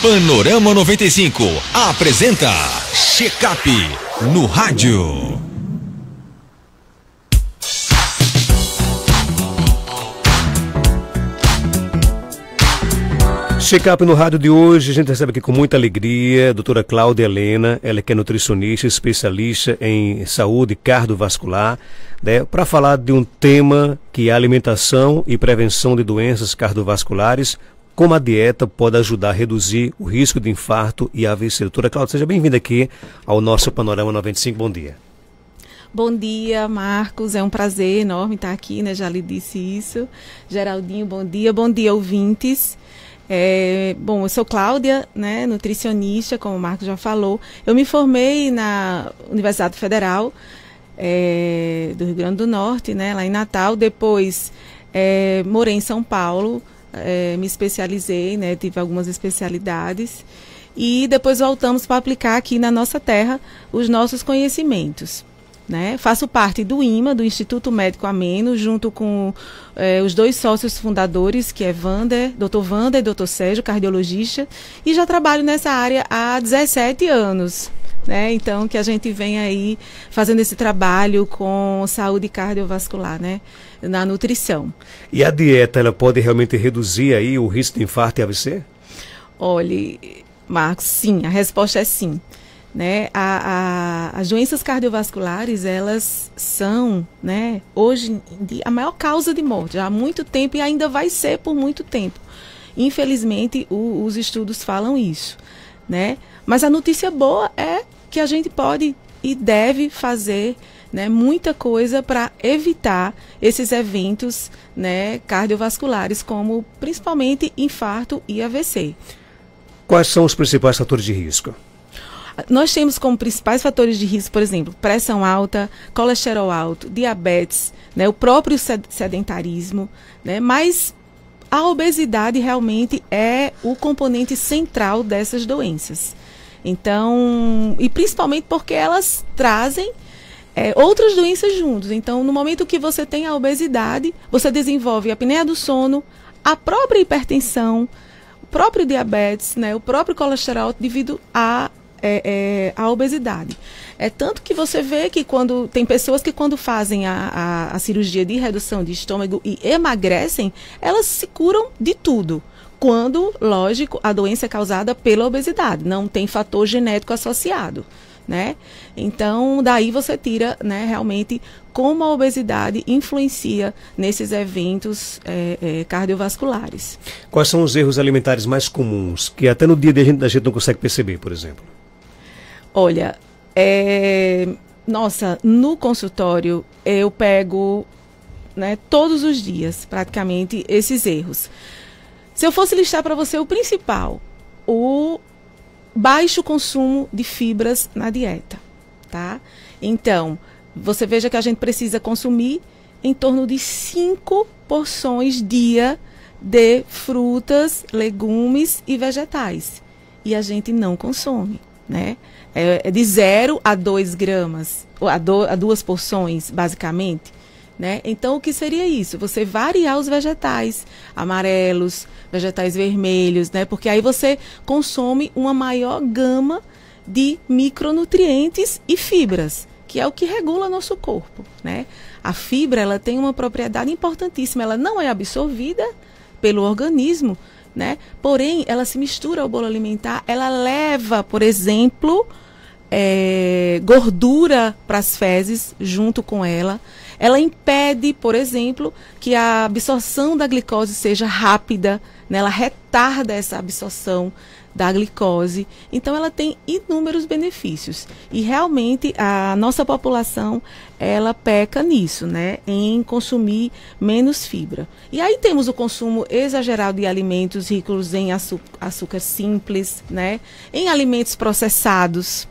Panorama 95 apresenta Check-up no rádio. Check-up no rádio de hoje, a gente recebe aqui com muita alegria a doutora Cláudia Helena, ela que é nutricionista, especialista em saúde cardiovascular, né, para falar de um tema que é alimentação e prevenção de doenças cardiovasculares, como a dieta pode ajudar a reduzir o risco de infarto e AVC. Doutora Cláudia, seja bem-vinda aqui ao nosso Panorama 95, bom dia. Bom dia, Marcos, é um prazer enorme estar aqui, né, já lhe disse isso. Geraldinho, bom dia, ouvintes. Bom, eu sou Cláudia, né, nutricionista, como o Marcos já falou. Eu me formei na Universidade Federal do Rio Grande do Norte, né, lá em Natal. Depois morei em São Paulo, me especializei, né, tive algumas especialidades. E depois voltamos para aplicar aqui na nossa terra os nossos conhecimentos. Né? Faço parte do IMA, do Instituto Médico Ameno, junto com os dois sócios fundadores, que é Dr. Wander e Dr. Sérgio, cardiologista, e já trabalho nessa área há 17 anos. Né? Então, que a gente vem aí fazendo esse trabalho com saúde cardiovascular, né? Na nutrição. E a dieta, ela pode realmente reduzir aí o risco de infarto e AVC? Olha, Marcos, sim, a resposta é sim. Né? As doenças cardiovasculares, elas são, né, hoje em dia, a maior causa de morte, já há muito tempo e ainda vai ser por muito tempo. Infelizmente, os estudos falam isso. Né? Mas a notícia boa é que a gente pode e deve fazer, né, muita coisa para evitar esses eventos, né, cardiovasculares, como principalmente infarto e AVC. Quais são os principais fatores de risco? Nós temos como principais fatores de risco, por exemplo, pressão alta, colesterol alto, diabetes, né, o próprio sedentarismo, né, mas a obesidade realmente é o componente central dessas doenças. Então, e principalmente porque elas trazem outras doenças juntos. Então, no momento que você tem a obesidade, você desenvolve a apneia do sono, a própria hipertensão, o próprio diabetes, né, o próprio colesterol alto devido a obesidade. Tanto que você vê que quando tem pessoas que quando fazem a cirurgia de redução de estômago e emagrecem, elas se curam de tudo. Quando, lógico, a doença é causada pela obesidade, não tem fator genético associado. Né? Então, daí você tira, né, realmente como a obesidade influencia nesses eventos cardiovasculares. Quais são os erros alimentares mais comuns, que até no dia a gente não consegue perceber, por exemplo? Olha, nossa, no consultório eu pego, né, todos os dias, praticamente, esses erros. Se eu fosse listar para você o principal, o baixo consumo de fibras na dieta, tá? Então, você veja que a gente precisa consumir em torno de 5 porções dia de frutas, legumes e vegetais. E a gente não consome, né? É de 0 a 2 gramas, a 2 porções, basicamente. Né? Então, o que seria isso? Você variar os vegetais amarelos, vegetais vermelhos, né? Porque aí você consome uma maior gama de micronutrientes e fibras, que é o que regula nosso corpo. Né? A fibra, ela tem uma propriedade importantíssima, ela não é absorvida pelo organismo, né? Porém, ela se mistura ao bolo alimentar, ela leva, por exemplo, gordura para as fezes junto com ela. Ela impede, por exemplo, que a absorção da glicose seja rápida, né? Ela retarda essa absorção da glicose. Então, ela tem inúmeros benefícios. E, realmente, a nossa população, ela peca nisso, né? Em consumir menos fibra. E aí temos o consumo exagerado de alimentos ricos em açúcar simples, né? Em alimentos processados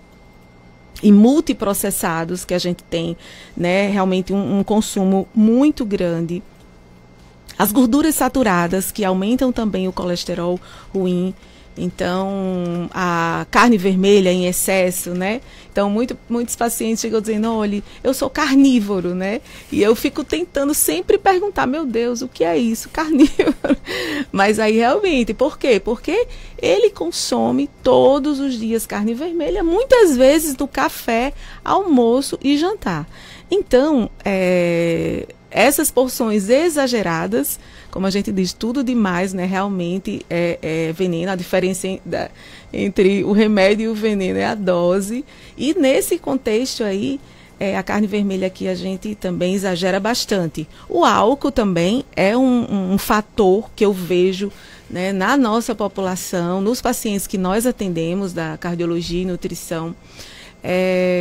e multiprocessados, que a gente tem, né, realmente um consumo muito grande. As gorduras saturadas, que aumentam também o colesterol ruim, Então, a carne vermelha em excesso, né? Então, muitos pacientes chegam dizendo, olha, eu sou carnívoro, né? E eu fico tentando sempre perguntar, meu Deus, o que é isso? Carnívoro. Mas aí, realmente, por quê? Porque ele consome todos os dias carne vermelha, muitas vezes no café, almoço e jantar. Então, essas porções exageradas, como a gente diz, tudo demais, né? Realmente é veneno. A diferença entre o remédio e o veneno é a dose. E nesse contexto aí, a carne vermelha aqui a gente também exagera bastante. O álcool também é um fator que eu vejo, né, na nossa população, nos pacientes que nós atendemos da cardiologia e nutrição,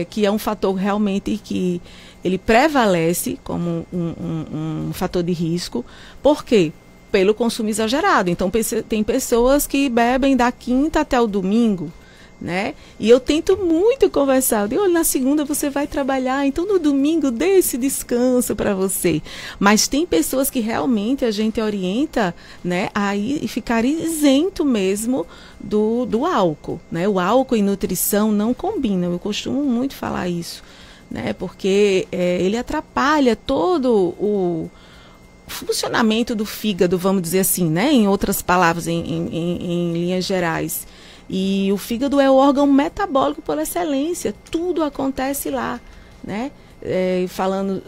que é um fator realmente que ele prevalece como um fator de risco. Por quê? Pelo consumo exagerado. Então, tem pessoas que bebem da quinta até o domingo, né? E eu tento muito conversar. Eu digo, olha, na segunda você vai trabalhar, então no domingo dê esse descanso para você. Mas tem pessoas que realmente a gente orienta, né, a ficar isento mesmo do álcool, né? O álcool e nutrição não combinam. Eu costumo muito falar isso, né? Porque ele atrapalha todo o funcionamento do fígado, vamos dizer assim, né? Em outras palavras, em linhas gerais. E o fígado é o órgão metabólico por excelência, tudo acontece lá, né? Falando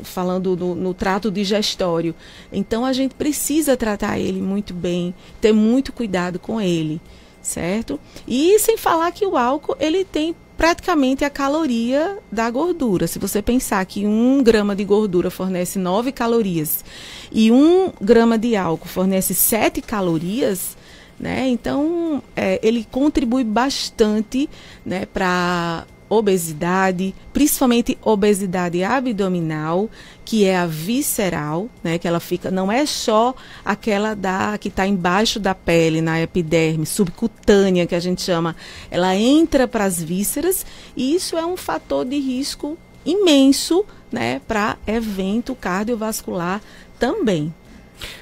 no trato digestório. Então a gente precisa tratar ele muito bem, ter muito cuidado com ele, certo? E sem falar que o álcool, ele tem praticamente a caloria da gordura. Se você pensar que 1 grama de gordura fornece 9 calorias e 1 grama de álcool fornece 7 calorias, né? Então, ele contribui bastante, né, para obesidade, principalmente obesidade abdominal, que é a visceral, né, que ela fica, não é só aquela que está embaixo da pele, na epiderme, subcutânea, que a gente chama, ela entra para as vísceras, e isso é um fator de risco imenso, né, para evento cardiovascular também.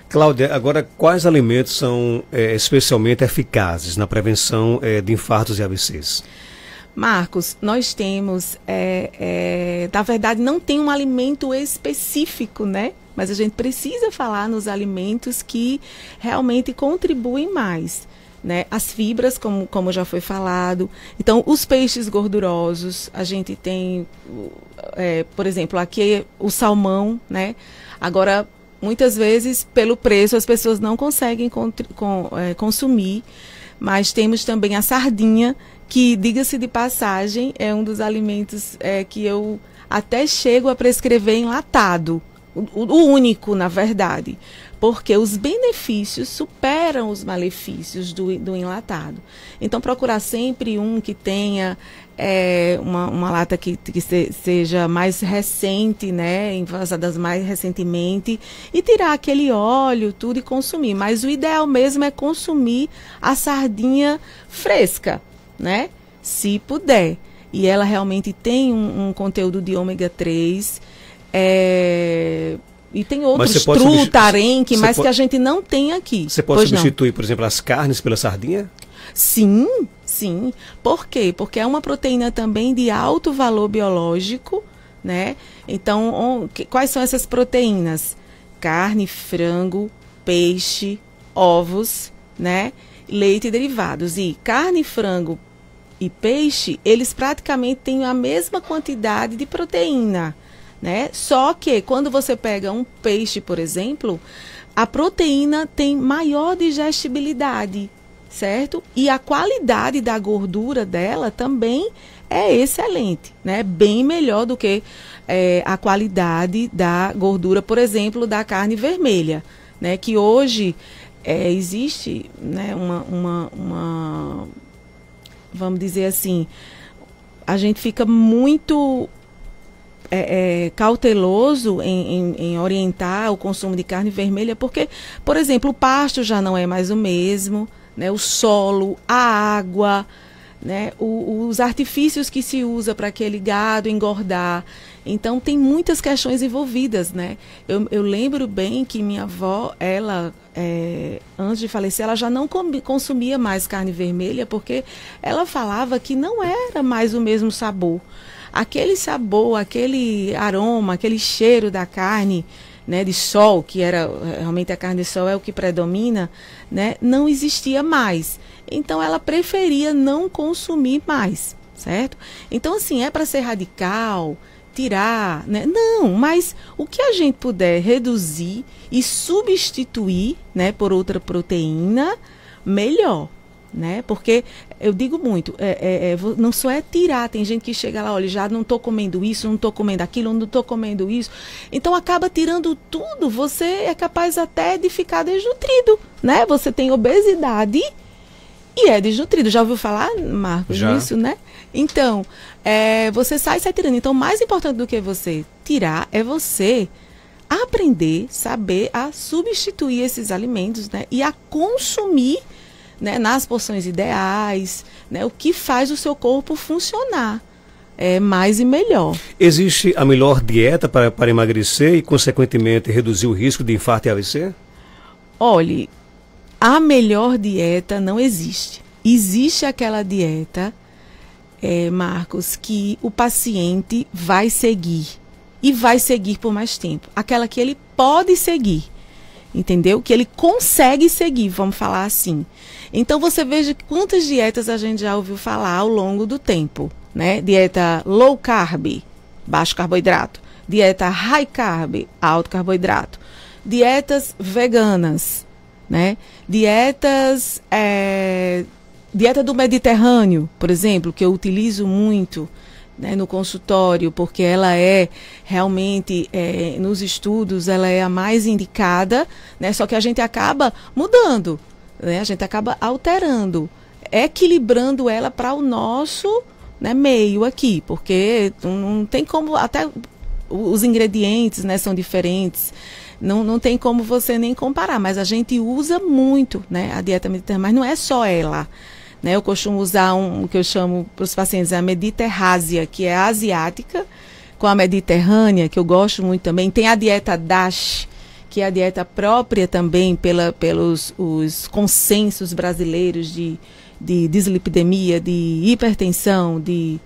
Cláudia, agora quais alimentos são especialmente eficazes na prevenção de infartos e AVCs? Marcos, nós temos, na verdade, não tem um alimento específico, né? Mas a gente precisa falar nos alimentos que realmente contribuem mais, né? As fibras, como já foi falado. Então, os peixes gordurosos, a gente tem, por exemplo, aqui o salmão, né? Agora, muitas vezes, pelo preço, as pessoas não conseguem consumir, mas temos também a sardinha, que, diga-se de passagem, é um dos alimentos que eu até chego a prescrever enlatado, o único, na verdade, porque os benefícios superam os malefícios do enlatado. Então, procurar sempre um que tenha uma lata que seja mais recente, né, envasadas mais recentemente, e tirar aquele óleo, tudo, e consumir. Mas o ideal mesmo é consumir a sardinha fresca, né? Se puder. E ela realmente tem um conteúdo de ômega 3, e tem outros, tarenque, mas que a gente não tem aqui. Você pode substituir, por exemplo, as carnes pela sardinha? Sim, sim. Por quê? Porque é uma proteína também de alto valor biológico, né? Então, quais são essas proteínas? Carne, frango, peixe, ovos, né? Leite e derivados. E carne, frango e peixe, eles praticamente têm a mesma quantidade de proteína, né? Só que quando você pega um peixe, por exemplo, a proteína tem maior digestibilidade, certo? E a qualidade da gordura dela também é excelente, né? Bem melhor do que a qualidade da gordura, por exemplo, da carne vermelha, né? Que hoje existe, né, vamos dizer assim, a gente fica muito cauteloso em orientar o consumo de carne vermelha, porque, por exemplo, o pasto já não é mais o mesmo, né, o solo, a água, né, os artifícios que se usa para aquele gado engordar. Então, tem muitas questões envolvidas, né? Eu lembro bem que minha avó, ela, antes de falecer, ela já não consumia mais carne vermelha, porque ela falava que não era mais o mesmo sabor. Aquele sabor, aquele aroma, aquele cheiro da carne, né, de sol, que era realmente a carne de sol é o que predomina, né, não existia mais. Então, ela preferia não consumir mais, certo? Então, assim, é para ser radical, tirar, né? Não, mas o que a gente puder reduzir e substituir, né, por outra proteína, melhor, né? Porque eu digo muito, não só é tirar, tem gente que chega lá, olha, já não estou comendo isso, não estou comendo aquilo, não estou comendo isso, então acaba tirando tudo, você é capaz até de ficar desnutrido, né? Você tem obesidade e é desnutrido. Já ouviu falar, Marcos, nisso, né? Então, você sai tirando. Então, mais importante do que você tirar é você aprender, saber a substituir esses alimentos, né? E a consumir, né, nas porções ideais, né? O que faz o seu corpo funcionar mais e melhor. Existe a melhor dieta para emagrecer e, consequentemente, reduzir o risco de infarto e AVC? Olhe, a melhor dieta não existe. Existe aquela dieta, Marcos, que o paciente vai seguir. E vai seguir por mais tempo. Aquela que ele pode seguir. Entendeu? Que ele consegue seguir, vamos falar assim. Então, você veja quantas dietas a gente já ouviu falar ao longo do tempo, né? Dieta low carb, baixo carboidrato. Dieta high carb, alto carboidrato. Dietas veganas, né? Dietas, dieta do Mediterrâneo, por exemplo, que eu utilizo muito, né, no consultório, porque ela é realmente, nos estudos, ela é a mais indicada, né? Só que a gente acaba mudando, né? A gente acaba alterando, equilibrando ela para o nosso, né, meio aqui, porque não tem como, até os ingredientes, né, são diferentes, não tem como você nem comparar, mas a gente usa muito, né, a dieta mediterrânea, mas não é só ela. Né, eu costumo usar o que eu chamo para os pacientes a mediterrásia, que é a asiática, com a mediterrânea, que eu gosto muito também. Tem a dieta DASH, que é a dieta própria também pelos os consensos brasileiros de dislipidemia, de hipertensão, de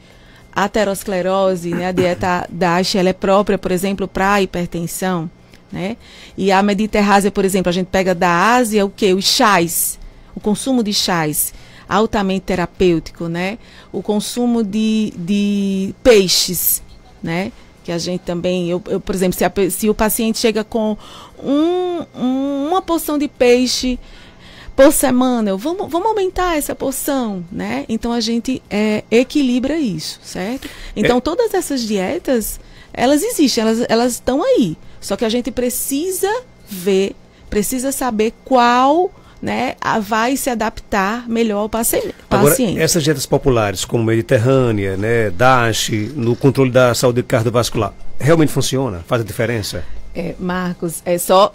aterosclerose. Né? A dieta DASH ela é própria, por exemplo, para a hipertensão. Né? E a mediterrásia, por exemplo, a gente pega da Ásia o quê? Os chás, o consumo de chás. Altamente terapêutico, né? O consumo de peixes, né? Que a gente também, eu por exemplo, se o paciente chega com uma porção de peixe por semana, vamos aumentar essa porção, né? Então a gente equilibra isso, certo? Então todas essas dietas, elas existem, elas estão aí. Só que a gente precisa ver, precisa saber qual, né, vai se adaptar melhor ao paciente. Agora, essas dietas populares, como Mediterrânea, né, DASH, no controle da saúde cardiovascular, realmente funciona? Faz a diferença? Marcos,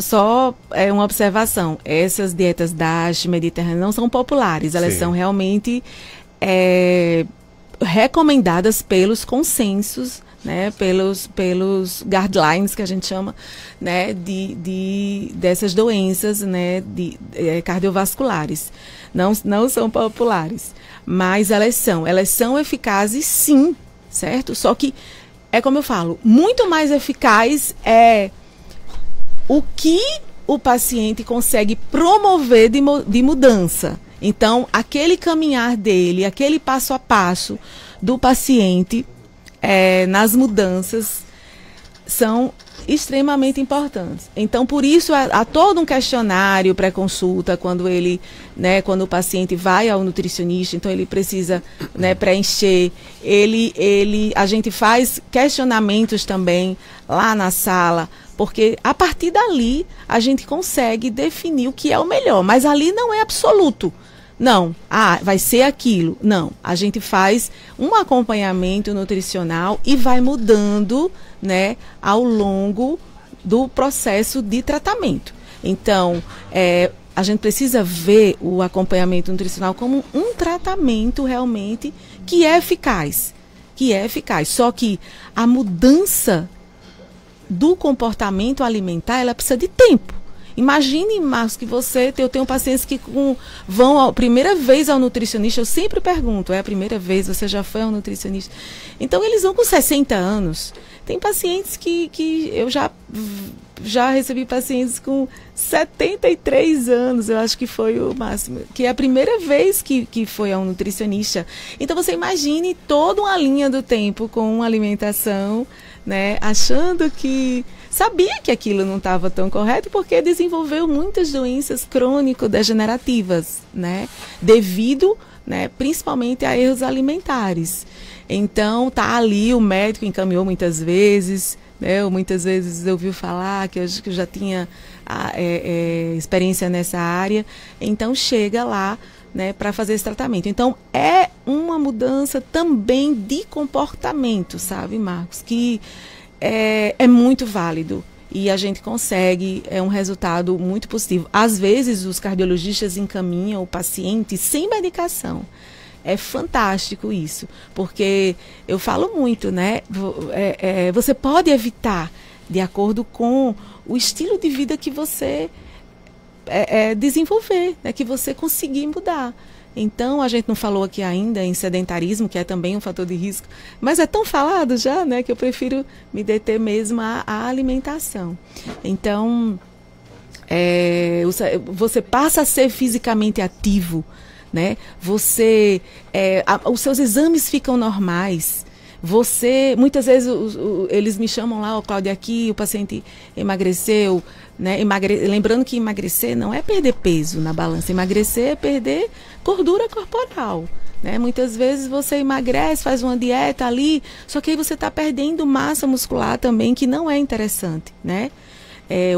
só uma observação. Essas dietas DASH, Mediterrânea, não são populares. Elas são realmente recomendadas pelos consensos, né, pelos guidelines que a gente chama, né, dessas doenças, né, cardiovasculares. Não são populares, mas elas são eficazes, sim, certo? Só que é como eu falo, muito mais eficaz é o que o paciente consegue promover de mudança. Então, aquele caminhar dele, aquele passo a passo do paciente nas mudanças são extremamente importantes. Então, por isso, há todo um questionário pré-consulta quando o paciente vai ao nutricionista, então ele precisa, né, preencher. A gente faz questionamentos também lá na sala, porque a partir dali a gente consegue definir o que é o melhor, mas ali não é absoluto. Não, vai ser aquilo. Não, a gente faz um acompanhamento nutricional e vai mudando, né, ao longo do processo de tratamento. Então, a gente precisa ver o acompanhamento nutricional como um tratamento realmente que é eficaz. que é eficaz. Só que a mudança do comportamento alimentar, ela precisa de tempo. Imagine, Marcos, que eu tenho pacientes que vão a primeira vez ao nutricionista, eu sempre pergunto, é a primeira vez, você já foi ao nutricionista? Então, eles vão com 60 anos. Tem pacientes que eu já recebi pacientes com 73 anos, eu acho que foi o máximo, que é a primeira vez que foi ao nutricionista. Então, você imagine toda uma linha do tempo com uma alimentação, né, achando que sabia que aquilo não estava tão correto, porque desenvolveu muitas doenças crônico-degenerativas, né, devido, né, principalmente a erros alimentares. Então, tá ali, o médico encaminhou muitas vezes, né, ou muitas vezes ouviu falar que eu já tinha experiência nessa área, então chega lá, né, para fazer esse tratamento. Então, é uma mudança também de comportamento, sabe, Marcos? Que é muito válido e a gente consegue um resultado muito positivo. Às vezes, os cardiologistas encaminham o paciente sem medicação. É fantástico isso, porque eu falo muito, né? Você pode evitar, de acordo com o estilo de vida que você desenvolver, né, que você conseguir mudar. Então, a gente não falou aqui ainda em sedentarismo, que é também um fator de risco, mas é tão falado já, né, que eu prefiro me deter mesmo à alimentação. Então, você passa a ser fisicamente ativo, né? Os seus exames ficam normais. Muitas vezes eles me chamam lá, Cláudia, aqui o paciente emagreceu, né? Lembrando que emagrecer não é perder peso na balança, emagrecer é perder gordura corporal, né? Muitas vezes você emagrece, faz uma dieta ali, só que aí você está perdendo massa muscular também, que não é interessante, né?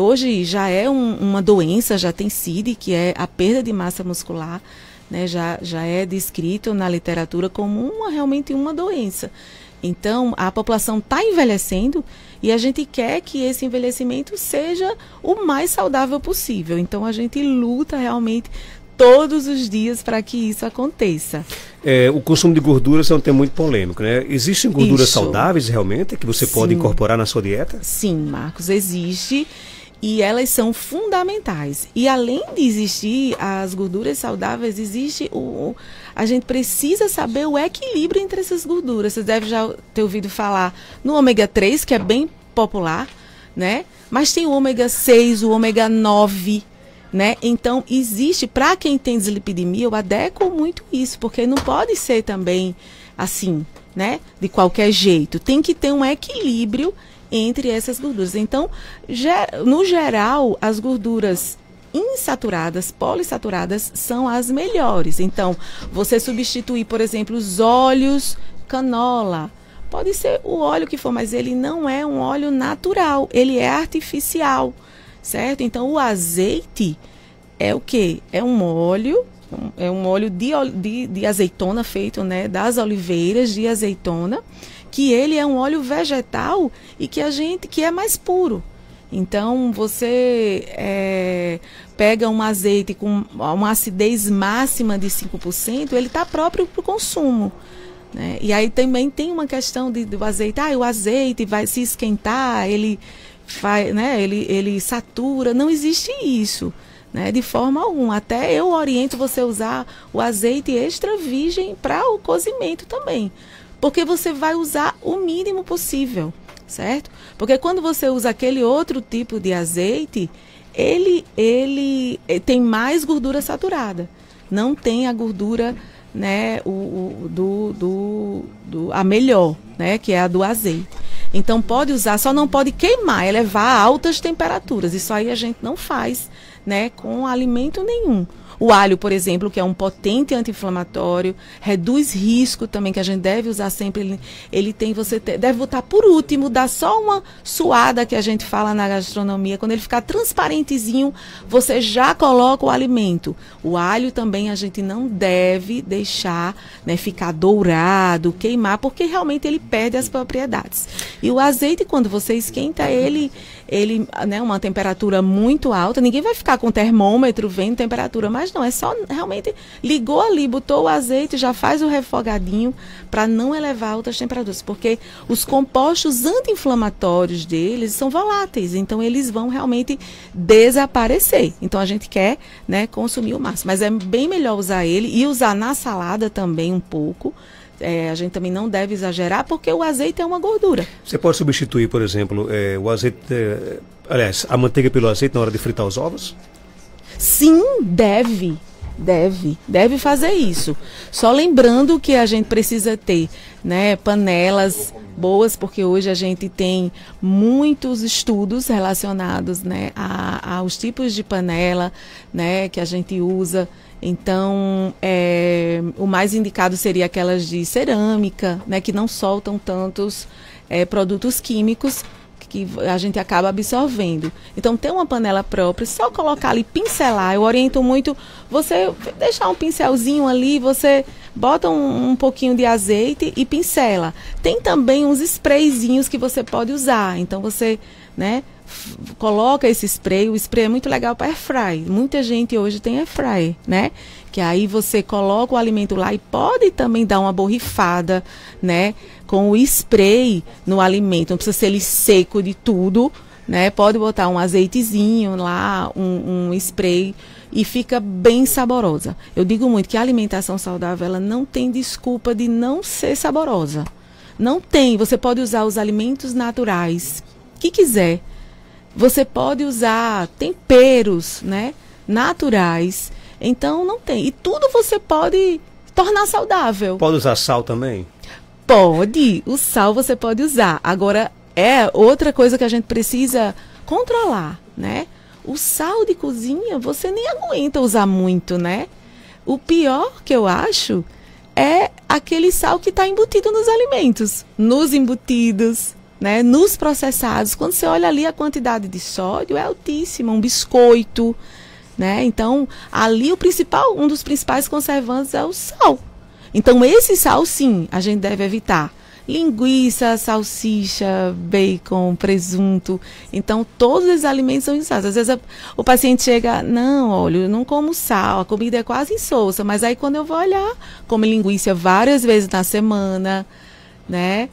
Hoje já é uma doença, já tem CID, que é a perda de massa muscular, né? Já é descrito na literatura como realmente uma doença. Então, a população está envelhecendo e a gente quer que esse envelhecimento seja o mais saudável possível. Então, a gente luta realmente todos os dias para que isso aconteça. O consumo de gorduras é um tema muito polêmico, né? Existem gorduras saudáveis realmente que você pode incorporar na sua dieta? Sim, Marcos, existe. E elas são fundamentais. E além de existir as gorduras saudáveis, existe a gente precisa saber o equilíbrio entre essas gorduras. Você deve já ter ouvido falar no ômega 3, que é bem popular, né? Mas tem o ômega 6, o ômega 9, né? Então, existe, para quem tem dislipidemia, eu adequo muito isso, porque não pode ser também assim, né? De qualquer jeito. Tem que ter um equilíbrio entre essas gorduras. Então, no geral, as gorduras insaturadas, polissaturadas, são as melhores. Então, você substituir, por exemplo, os óleos canola. Pode ser o óleo que for, mas ele não é um óleo natural, ele é artificial, certo? Então, o azeite é o quê? É um óleo de azeitona feito, né, das oliveiras de azeitona, que ele é um óleo vegetal e que é mais puro. Então, você pega um azeite com uma acidez máxima de 5%, ele está próprio para o consumo, né? E aí também tem uma questão do azeite. O azeite vai se esquentar, ele satura. Não existe isso, né, de forma alguma. Até eu oriento você a usar o azeite extra virgem para o cozimento também. Porque você vai usar o mínimo possível, certo? Porque quando você usa aquele outro tipo de azeite, ele tem mais gordura saturada. Não tem a gordura, né, a melhor, né, que é a do azeite. Então pode usar, só não pode queimar, elevar a altas temperaturas. Isso aí a gente não faz, né, com alimento nenhum. O alho, por exemplo, que é um potente anti-inflamatório, reduz risco também, que a gente deve usar sempre. Você deve botar por último, dá só uma suada, que a gente fala na gastronomia. Quando ele ficar transparentezinho, você já coloca o alimento. O alho também a gente não deve deixar, né, ficar dourado, queimar, porque realmente ele perde as propriedades. E o azeite, quando você esquenta ele, né, uma temperatura muito alta, ninguém vai ficar com termômetro vendo temperatura, mas Mas não, é só realmente ligou ali, botou o azeite, já faz o refogadinho para não elevar altas temperaturas, porque os compostos anti-inflamatórios deles são voláteis, então eles vão realmente desaparecer. Então a gente quer, né, consumir o máximo, mas é bem melhor usar ele e usar na salada também um pouco. A gente também não deve exagerar, porque o azeite é uma gordura. Você pode substituir, por exemplo, o azeite, aliás, a manteiga pelo azeite na hora de fritar os ovos? Sim, deve fazer isso. Só lembrando que a gente precisa ter, né, panelas boas, porque hoje a gente tem muitos estudos relacionados, né, aos tipos de panela, né, que a gente usa. Então, o mais indicado seria aquelas de cerâmica, né, que não soltam tantos produtos químicos que a gente acaba absorvendo. Então, ter uma panela própria, só colocar ali, pincelar. Eu oriento muito você deixar um pincelzinho ali, você bota um pouquinho de azeite e pincela. Tem também uns sprayzinhos que você pode usar. Então, você, né, coloca esse spray. O spray é muito legal para airfry. Muita gente hoje tem airfry, né? Que aí você coloca o alimento lá e pode também dar uma borrifada, né, com o spray no alimento. Não precisa ser ele seco de tudo, né? Pode botar um azeitezinho lá, um spray, e fica bem saborosa. Eu digo muito que a alimentação saudável, ela não tem desculpa de não ser saborosa. Não tem. Você pode usar os alimentos naturais que quiser. Você pode usar temperos, né, naturais. Então, não tem. E tudo você pode tornar saudável. Pode usar sal também? Pode. O sal você pode usar. Agora, é outra coisa que a gente precisa controlar, né? O sal de cozinha, você nem aguenta usar muito, né? O pior que eu acho é aquele sal que está embutido nos alimentos. Nos embutidos, né, nos processados. Quando você olha ali, a quantidade de sódio é altíssima, um biscoito, né? Então, ali um dos principais conservantes é o sal. Então, esse sal, sim, a gente deve evitar. Linguiça, salsicha, bacon, presunto. Então, todos os alimentos são insados. Às vezes o paciente chega, não, olha, eu não como sal, a comida é quase insossa. Mas aí, quando eu vou olhar, como linguiça várias vezes na semana, né?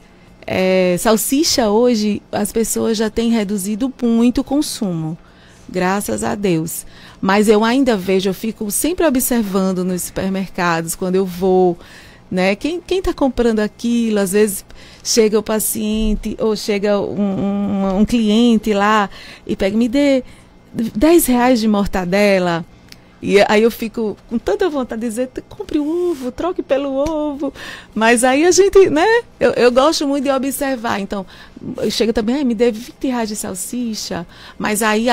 Salsicha hoje, as pessoas já têm reduzido muito o consumo, graças a Deus. Mas eu ainda vejo, eu fico sempre observando nos supermercados, quando eu vou, né? Quem está comprando aquilo, às vezes chega o paciente, ou chega um cliente lá e pega, me dê R$10 de mortadela. E aí eu fico com tanta vontade de dizer, compre o ovo, troque pelo ovo. Mas aí a gente, né? Eu gosto muito de observar. Então, chega também, me dê R$20 de salsicha. Mas aí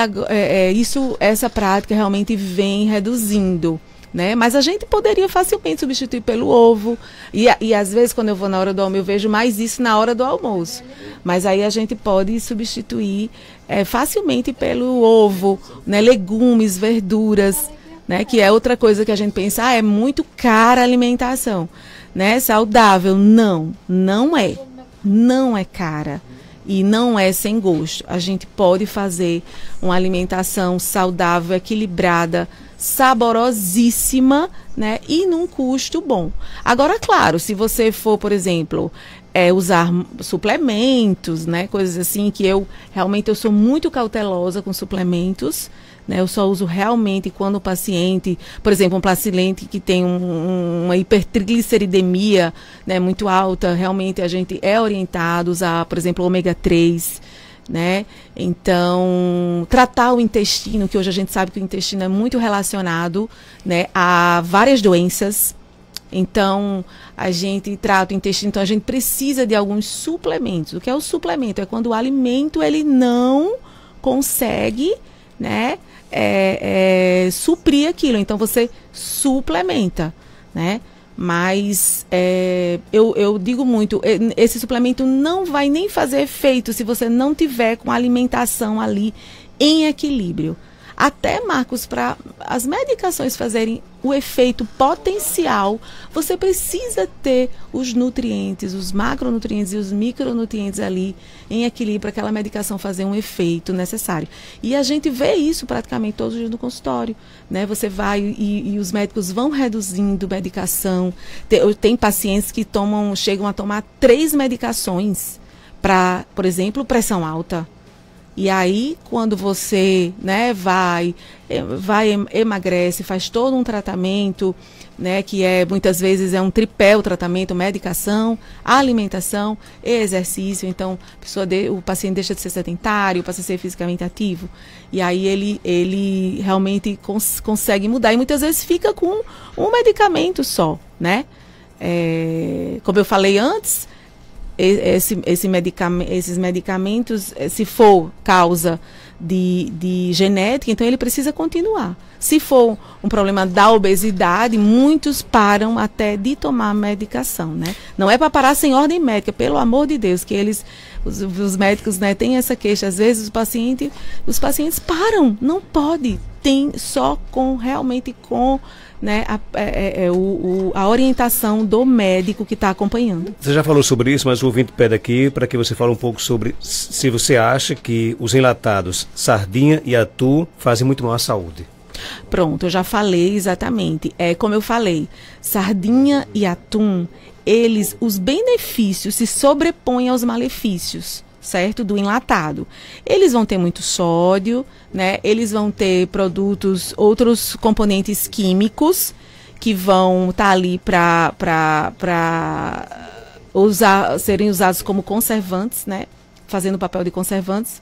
essa prática realmente vem reduzindo, né? Mas a gente poderia facilmente substituir pelo ovo. E às vezes, quando eu vou na hora do almoço, eu vejo mais isso na hora do almoço. Mas aí a gente pode substituir facilmente pelo ovo, né? Legumes, verduras, né, que é outra coisa que a gente pensa, é muito cara a alimentação, né, saudável. Não é cara e não é sem gosto. A gente pode fazer uma alimentação saudável, equilibrada, saborosíssima, né, e num custo bom. Agora, claro, se você for, por exemplo, usar suplementos, né, coisas assim, que eu sou muito cautelosa com suplementos, né, eu só uso realmente quando o paciente, por exemplo, um paciente que tem uma hipertrigliceridemia, né, muito alta, realmente a gente é orientado a usar, por exemplo, ômega 3, né? Então, tratar o intestino, que hoje a gente sabe que o intestino é muito relacionado, né, a várias doenças. Então, a gente trata o intestino, então a gente precisa de alguns suplementos. O que é o suplemento? É quando o alimento ele não consegue, né, suprir aquilo. Então, você suplementa, né? Mas eu digo muito, esse suplemento não vai nem fazer efeito se você não tiver com a alimentação ali em equilíbrio. Até, Marcos, para as medicações fazerem o efeito potencial, você precisa ter os nutrientes, os macronutrientes e os micronutrientes ali em equilíbrio para aquela medicação fazer um efeito necessário. E a gente vê isso praticamente todos os dias no consultório, né? Você vai e os médicos vão reduzindo medicação. Tem pacientes que chegam a tomar 3 medicações para, por exemplo, pressão alta. E aí, quando você, né, vai emagrece, faz todo um tratamento, né, que muitas vezes é um tripé o tratamento, medicação, alimentação e exercício. Então, o paciente deixa de ser sedentário, passa a ser fisicamente ativo. E aí ele realmente consegue mudar. E muitas vezes fica com um medicamento só, né? Como eu falei antes, esses medicamentos, se for causa de genética, então ele precisa continuar. Se for um problema da obesidade, muitos param até de tomar medicação, né? Não é para parar sem ordem médica, pelo amor de Deus, que os médicos, né, têm essa queixa. Às vezes os pacientes param, não pode, tem só realmente com, né, a orientação do médico que está acompanhando. Você já falou sobre isso, mas o ouvinte pede aqui para que você fale um pouco sobre se você acha que os enlatados sardinha e atum fazem muito mal à saúde. Pronto, eu já falei exatamente. Como eu falei, sardinha e atum, os benefícios se sobrepõem aos malefícios, certo? Do enlatado. Eles vão ter muito sódio, né? Eles vão ter outros componentes químicos que vão estar ali para serem usados como conservantes, né? Fazendo o papel de conservantes.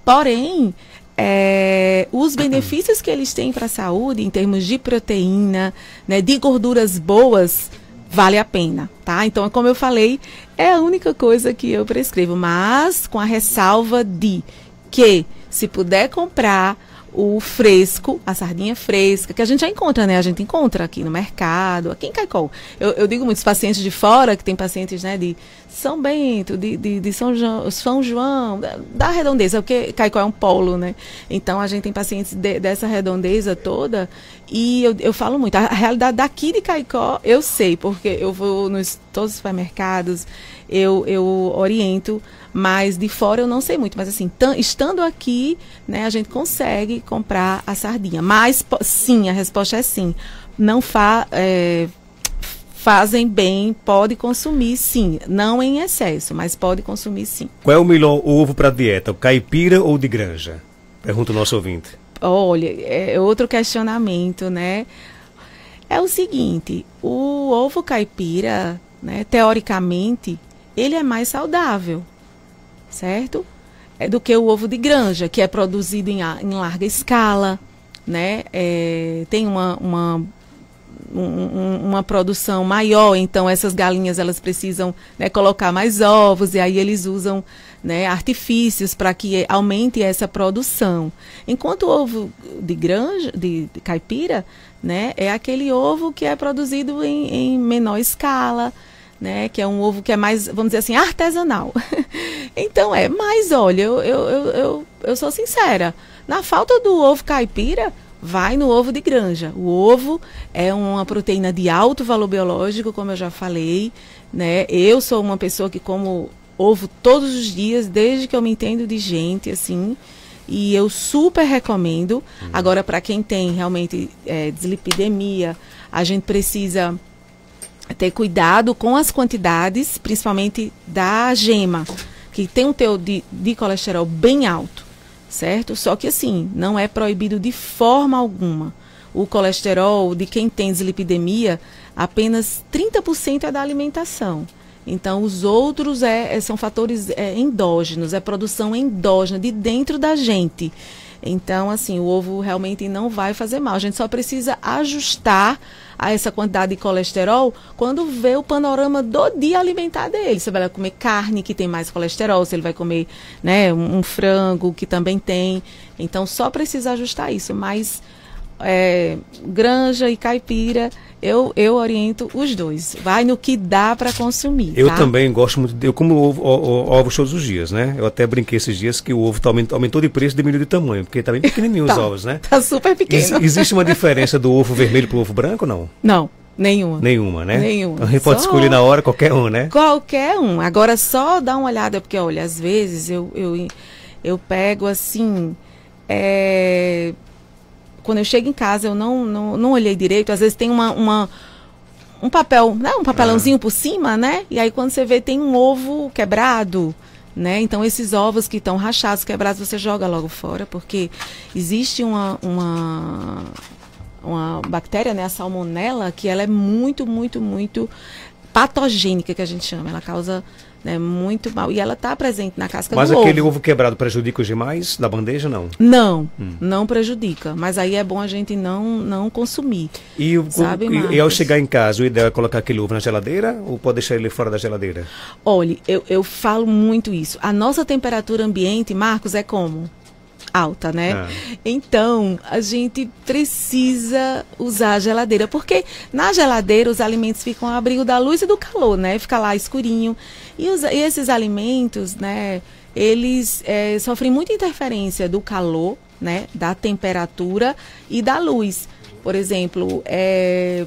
Porém, os benefícios que eles têm para a saúde, em termos de proteína, né, de gorduras boas, vale a pena, tá? Então, como eu falei, é a única coisa que eu prescrevo, mas com a ressalva de que, se puder comprar o fresco, a sardinha fresca, que a gente já encontra, né? A gente encontra aqui no mercado, aqui em Caicó. Eu digo muitos pacientes de fora, que tem pacientes, né, de São Bento, de São João, da redondeza, porque Caicó é um polo, né? Então, a gente tem pacientes dessa redondeza toda, e eu falo muito. A realidade daqui de Caicó, eu sei, porque eu vou todos os supermercados, eu oriento, mas de fora eu não sei muito. Mas assim, estando aqui, né, a gente consegue comprar a sardinha. Mas sim, a resposta é sim. Não fazem bem, pode consumir sim. Não em excesso, mas pode consumir sim. Qual é o melhor ovo para dieta, o caipira ou de granja? Pergunta o nosso ouvinte. Olha, é outro questionamento, né? É o seguinte, o ovo caipira, né, teoricamente, ele é mais saudável, certo? Do que o ovo de granja, que é produzido em larga escala, né? Tem uma produção maior, então essas galinhas elas precisam, né, colocar mais ovos, e aí eles usam, né, artifícios para que aumente essa produção. Enquanto o ovo de granja, de caipira, né, é aquele ovo que é produzido em menor escala, né, que é um ovo que é mais, vamos dizer assim, artesanal. Então mas olha, eu sou sincera, na falta do ovo caipira, vai no ovo de granja. O ovo é uma proteína de alto valor biológico, como eu já falei, né? Eu sou uma pessoa que como ovo todos os dias, desde que eu me entendo de gente, assim, e eu super recomendo. Agora, para quem tem realmente dislipidemia, a gente precisa ter cuidado com as quantidades, principalmente da gema, que tem um teor de colesterol bem alto. Certo? Só que assim, não é proibido de forma alguma. O colesterol de quem tem dislipidemia, apenas 30% é da alimentação. Então, os outros são fatores endógenos, é produção endógena de dentro da gente. Então, assim, o ovo realmente não vai fazer mal. A gente só precisa ajustar a essa quantidade de colesterol quando vê o panorama do dia alimentar dele. Você vai comer carne que tem mais colesterol, se ele vai comer, né, um frango que também tem. Então, só precisa ajustar isso. Mas granja e caipira, eu oriento os dois. Vai no que dá para consumir. Eu tá? também gosto muito, eu como ovos todos os dias, né? Eu até brinquei esses dias que o ovo aumentou de preço e diminuiu de tamanho, porque tá bem pequenininho os ovos, né? Tá super pequeno. Existe uma diferença do ovo vermelho pro ovo branco, não? Não, nenhuma. Nenhuma, né? Nenhuma. A gente pode escolher na hora qualquer um, né? Qualquer um. Agora só dá uma olhada, porque olha, às vezes eu pego assim, quando eu chego em casa eu não olhei direito, às vezes tem um papel, né? Um papelãozinho por cima, né? E aí quando você vê tem um ovo quebrado, né? Então esses ovos que estão rachados, quebrados, você joga logo fora, porque existe uma bactéria, né? A salmonela, que ela é muito, muito, muito patogênica, que a gente chama. Ela causa, né, muito mal. E ela está presente na casca do ovo. Mas aquele ovo quebrado prejudica os demais da bandeja, não? Não prejudica. Mas aí é bom a gente não consumir. E ao chegar em casa, o ideal é colocar aquele ovo na geladeira ou pode deixar ele fora da geladeira? Olha, eu falo muito isso. A nossa temperatura ambiente, Marcos, é como? Alta, né? Então, a gente precisa usar a geladeira, porque na geladeira os alimentos ficam ao abrigo da luz e do calor, né? Fica lá escurinho. E esses alimentos, né? Eles sofrem muita interferência do calor, né? Da temperatura e da luz. Por exemplo,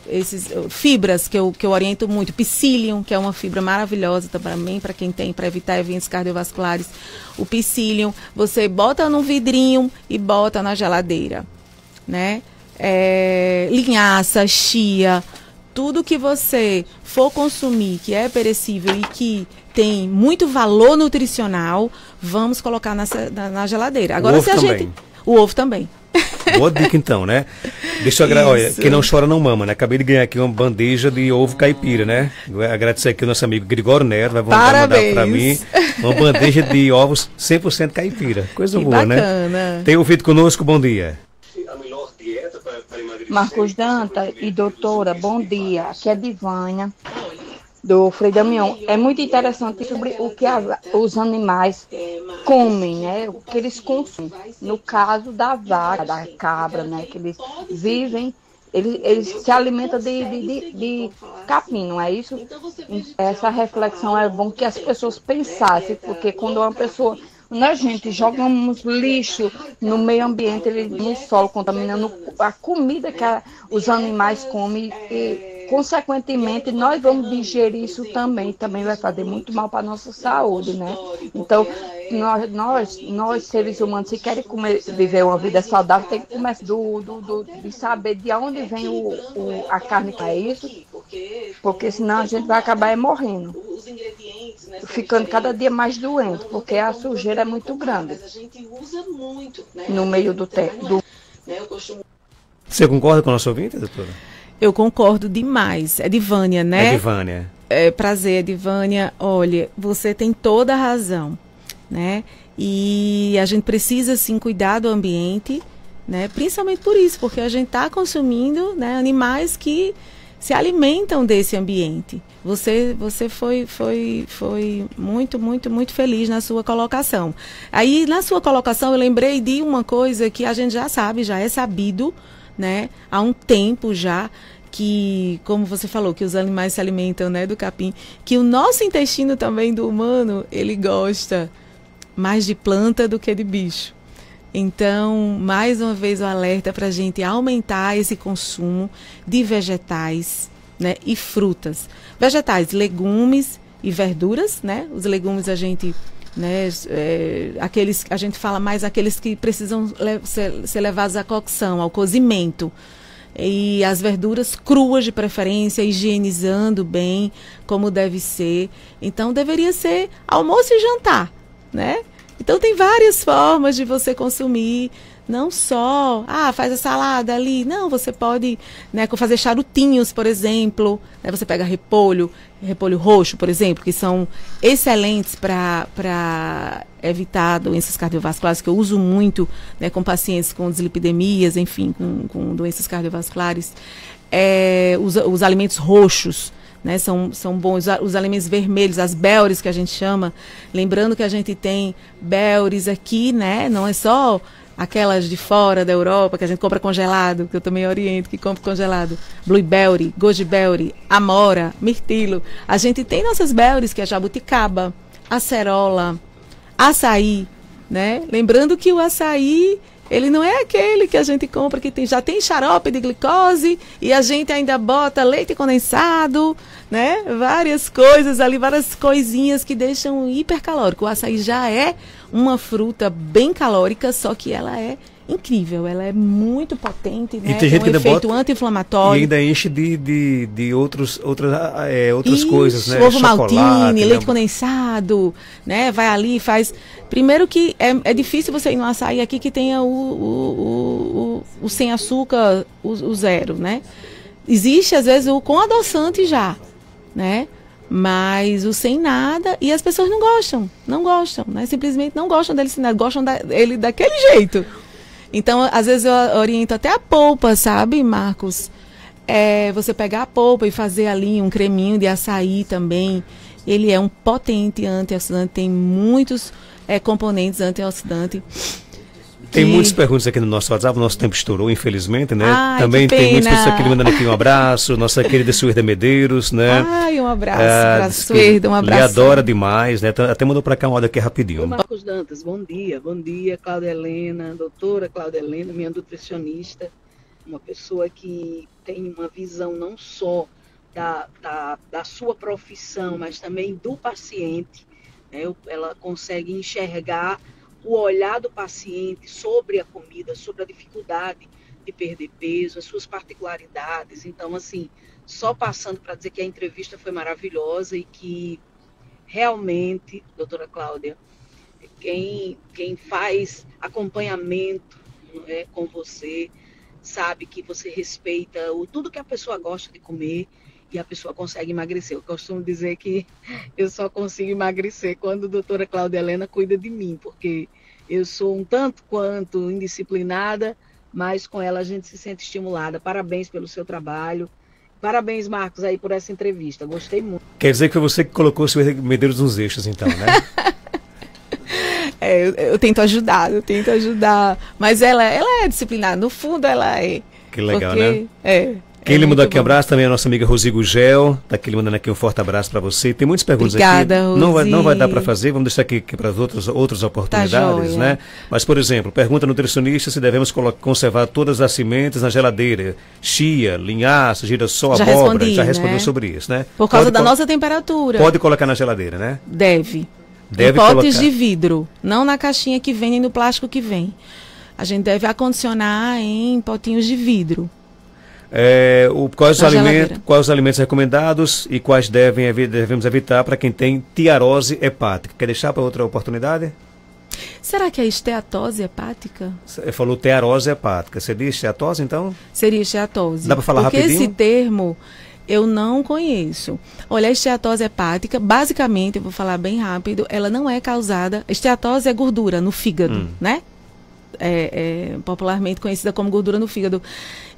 esses fibras que eu oriento muito, psyllium, que é uma fibra maravilhosa também para quem tem, para evitar eventos cardiovasculares. O psyllium, você bota num vidrinho e bota na geladeira, né? Linhaça, chia, tudo que você for consumir que é perecível e que tem muito valor nutricional, vamos colocar na geladeira. Agora, o ovo também. Boa dica então, né? Deixa eu olha, quem não chora não mama, né? Acabei de ganhar aqui uma bandeja de ovo caipira, né? Vou agradecer aqui o nosso amigo Gregório Neto, vai mandar para mim uma bandeja de ovos 100% caipira. Coisa que boa, bacana, né? Tem ouvido conosco, bom dia. Marcos Danta e doutora, bom dia. Aqui é Divânia, do Frei Damião. É muito interessante sobre o que os animais comem, né? O que eles consomem. No caso da vaca, da cabra, né? Que eles vivem, eles se alimentam de capim, não é isso? Essa reflexão é bom que as pessoas pensassem, porque quando uma pessoa... Quando a gente jogamos lixo no meio ambiente, no solo, contaminando a comida que os animais comem e, consequentemente, nós vamos digerir isso também. Também vai fazer muito mal para a nossa saúde, né? Então, nós seres humanos, se querem viver uma vida saudável, tem que começar de saber de onde vem a carne que é isso, porque senão a gente vai acabar morrendo, ficando cada dia mais doente, porque a sujeira é muito grande no meio do tempo. Você concorda com o nosso ouvinte, doutora? Eu concordo demais. É Divânia, né? É Divânia. Prazer, Divânia. Olha, você tem toda a razão, né? E a gente precisa, sim, cuidar do ambiente, né? Principalmente por isso, porque a gente está consumindo, né, animais que se alimentam desse ambiente. Você foi muito, muito, muito feliz na sua colocação. Aí, na sua colocação, eu lembrei de uma coisa que a gente já sabe, já é sabido, né? Há um tempo já, que, como você falou, que os animais se alimentam, né, do capim, que o nosso intestino também do humano, ele gosta mais de planta do que de bicho. Então, mais uma vez o alerta para a gente aumentar esse consumo de vegetais, né, e frutas. Vegetais, legumes e verduras, né? Os legumes a gente, né, aqueles, a gente fala mais aqueles que precisam ser levados à cocção, ao cozimento. E as verduras cruas de preferência, higienizando bem, como deve ser. Então, deveria ser almoço e jantar, né? Então, tem várias formas de você consumir, não só, faz a salada ali. Não, você pode, né, fazer charutinhos, por exemplo. Né, você pega repolho roxo, por exemplo, que são excelentes para evitar doenças cardiovasculares, que eu uso muito, né, com pacientes com dislipidemias, enfim, com doenças cardiovasculares. Os alimentos roxos, né, são bons. Os alimentos vermelhos, as belres que a gente chama, lembrando que a gente tem belres aqui, né, não é só aquelas de fora da Europa, que a gente compra congelado, que eu também oriento, que compra congelado, blueberry, goji berry, amora, mirtilo. A gente tem nossas berries, que é jabuticaba, acerola, açaí, né? Lembrando que o açaí, ele não é aquele que a gente compra que já tem xarope de glicose e a gente ainda bota leite condensado, né? Várias coisas ali, várias coisinhas que deixam hipercalórico. O açaí já é uma fruta bem calórica, só que ela é incrível, ela é muito potente, né? E tem gente um que efeito bota anti-inflamatório. E ainda enche de outras Isso, coisas, né? Ovo Chocolate, maltine, né? leite condensado, né? Vai ali e faz... Primeiro que é difícil você ir no açaí aqui que tenha o sem açúcar, o zero, né? Existe, às vezes, o com adoçante já, né? Mas o sem nada, e as pessoas não gostam, né? Simplesmente não gostam dele sem nada, gostam dele daquele jeito. Então, às vezes eu oriento até a polpa, sabe, Marcos? Você pegar a polpa e fazer ali um creminho de açaí também. Ele é um potente antioxidante, tem muitos componentes antioxidantes. Tem muitas perguntas aqui no nosso WhatsApp, o nosso tempo estourou, infelizmente, né? Ai, também que tem muitas pena. pessoas aqui mandando aqui um abraço, nossa querida Suerda Medeiros, né? Ai, um abraço, Suerda, um Lhe abraço. adora demais, né? Até mandou para cá uma hora aqui Ô, rapidinho. Marcos Dantas, bom dia, Cláudia Helena, doutora Cláudia Helena, minha nutricionista, uma pessoa que tem uma visão não só da sua profissão, mas também do paciente, né? Ela consegue enxergar o olhar do paciente sobre a comida, sobre a dificuldade de perder peso, as suas particularidades. Então, assim, só passando para dizer que a entrevista foi maravilhosa e que realmente, doutora Cláudia, quem faz acompanhamento, né, com você, sabe que você respeita tudo que a pessoa gosta de comer e a pessoa consegue emagrecer. Eu costumo dizer que eu só consigo emagrecer quando a doutora Cláudia Helena cuida de mim, porque eu sou um tanto quanto indisciplinada, mas com ela a gente se sente estimulada. Parabéns pelo seu trabalho. Parabéns, Marcos, aí por essa entrevista. Gostei muito. Quer dizer que foi você que colocou o Suerda Medeiros nos eixos, então, né? Eu tento ajudar. Mas ela é disciplinada. No fundo, ela é. Que legal, porque, né? Quem lhe mandou aqui um bom. abraço também é a nossa amiga Rosi Gugel, tá aqui lhe mandando aqui um forte abraço para você. Tem muitas perguntas Obrigada, aqui. Rosi. Não vai dar para fazer, vamos deixar aqui para outras oportunidades, joia. né? Mas, por exemplo, pergunta nutricionista se devemos conservar todas as sementes na geladeira. Chia, linhaça, girassol, Já abóbora. respondi, Já respondeu né? sobre isso, né? Por causa da nossa temperatura. Pode colocar na geladeira, né? Deve Deve em potes colocar. de vidro, não na caixinha que vem nem no plástico que vem. A gente deve acondicionar em potinhos de vidro. Quais geladeira. os alimentos recomendados e quais devemos evitar para quem tem tiarose hepática? Quer deixar para outra oportunidade? Será que é esteatose hepática? Você falou tiarose hepática. Você diz esteatose, então? Seria esteatose. Dá para falar Porque rapidinho? esse termo eu não conheço. Olha, a esteatose hepática, basicamente, eu vou falar bem rápido, ela não é causada... Esteatose é gordura no fígado, né? Popularmente conhecida como gordura no fígado.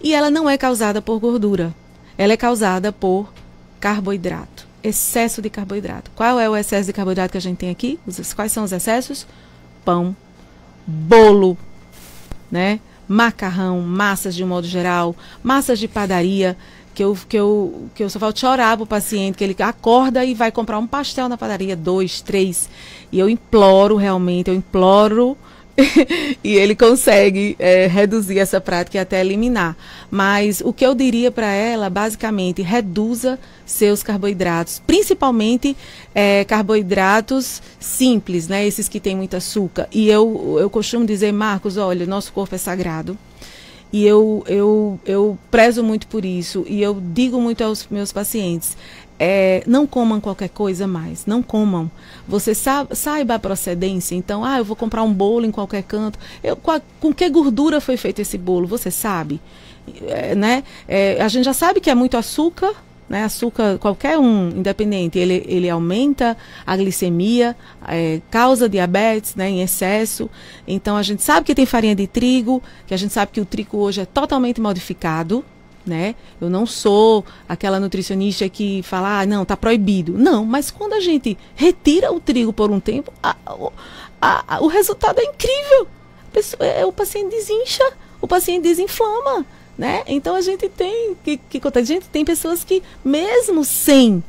E ela não é causada por gordura. Ela é causada por carboidrato. Excesso de carboidrato. Qual é o excesso de carboidrato que a gente tem aqui? Quais são os excessos? Pão, bolo, né? Macarrão, massas de um modo geral, massas de padaria, que eu só falo chorar para o paciente, que ele acorda e vai comprar um pastel na padaria, 2, 3. E eu imploro realmente, e ele consegue reduzir essa prática e até eliminar. Mas o que eu diria para ela, basicamente, reduza seus carboidratos, principalmente carboidratos simples, né? Esses que têm muito açúcar. E eu costumo dizer, Marcos, olha, nosso corpo é sagrado. E eu prezo muito por isso. E eu digo muito aos meus pacientes, não comam qualquer coisa mais, não comam. Você saiba a procedência. Então, eu vou comprar um bolo em qualquer canto. Com que gordura foi feito esse bolo? Você sabe? Né? A gente já sabe que é muito açúcar, né? Açúcar, qualquer um, independente, ele aumenta a glicemia, causa diabetes, né, em excesso. Então, a gente sabe que tem farinha de trigo, que a gente sabe que o trigo hoje é totalmente modificado, né? Eu não sou aquela nutricionista que fala, não, está proibido. Não, mas quando a gente retira o trigo por um tempo, o resultado é incrível. o paciente desincha, o paciente desinflama, né? Então a gente tem a gente tem pessoas que mesmo sem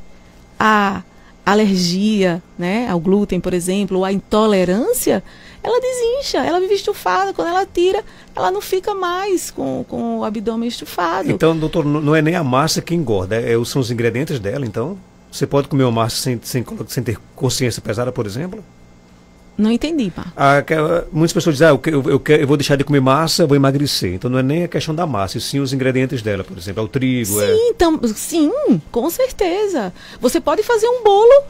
a alergia, né, ao glúten, por exemplo, ou a intolerância, ela desincha, ela vive estufada. Quando ela tira, ela não fica mais com o abdômen estufado. Então, doutor, não é nem a massa que engorda, são os ingredientes dela, então? Você pode comer uma massa sem ter consciência pesada, por exemplo? Não entendi, Marcos. Muitas pessoas dizem, eu vou deixar de comer massa, vou emagrecer. Então não é nem a questão da massa, e sim os ingredientes dela, por exemplo, é o trigo. Sim, com certeza. Você pode fazer um bolo,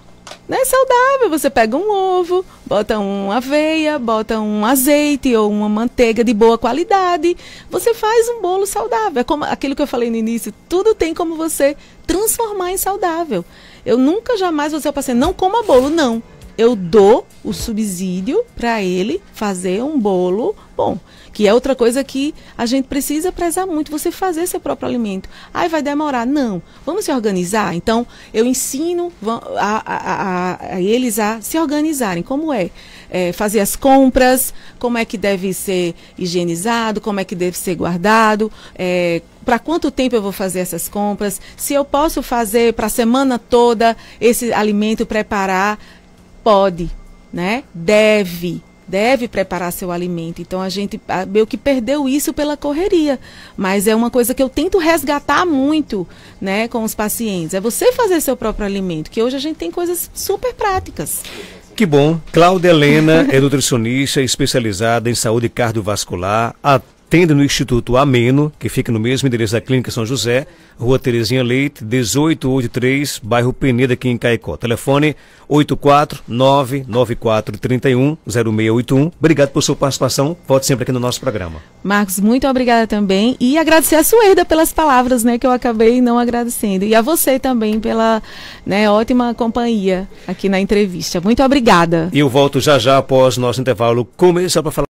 né, saudável. Você pega um ovo, bota uma aveia, bota um azeite ou uma manteiga de boa qualidade. Você faz um bolo saudável. É como aquilo que eu falei no início, tudo tem como você transformar em saudável. Eu nunca jamais vou dizer ao paciente, não coma bolo, não. Eu dou o subsídio para ele fazer um bolo bom, que é outra coisa que a gente precisa prezar muito, você fazer seu próprio alimento. Ai, vai demorar. Não, vamos se organizar. Então, eu ensino a eles a se organizarem. Como fazer as compras, como é que deve ser higienizado, como é que deve ser guardado, para quanto tempo eu vou fazer essas compras, se eu posso fazer para a semana toda esse alimento, preparar. Pode, né? Deve preparar seu alimento. Então a gente meio que perdeu isso pela correria, mas é uma coisa que eu tento resgatar muito, né, com os pacientes. É você fazer seu próprio alimento, que hoje a gente tem coisas super práticas. Que bom. Cláudia Helena é nutricionista especializada em saúde cardiovascular. Atende no Instituto Ameno, que fica no mesmo endereço da Clínica São José, Rua Terezinha Leite, 1883, bairro Peneda, aqui em Caicó. Telefone 84994310681. Obrigado por sua participação. Volte sempre aqui no nosso programa. Marcos, muito obrigada também. E agradecer a Suerda pelas palavras, né, que eu acabei não agradecendo. E a você também pela, né, ótima companhia aqui na entrevista. Muito obrigada. E eu volto já após nosso intervalo comercial para falar.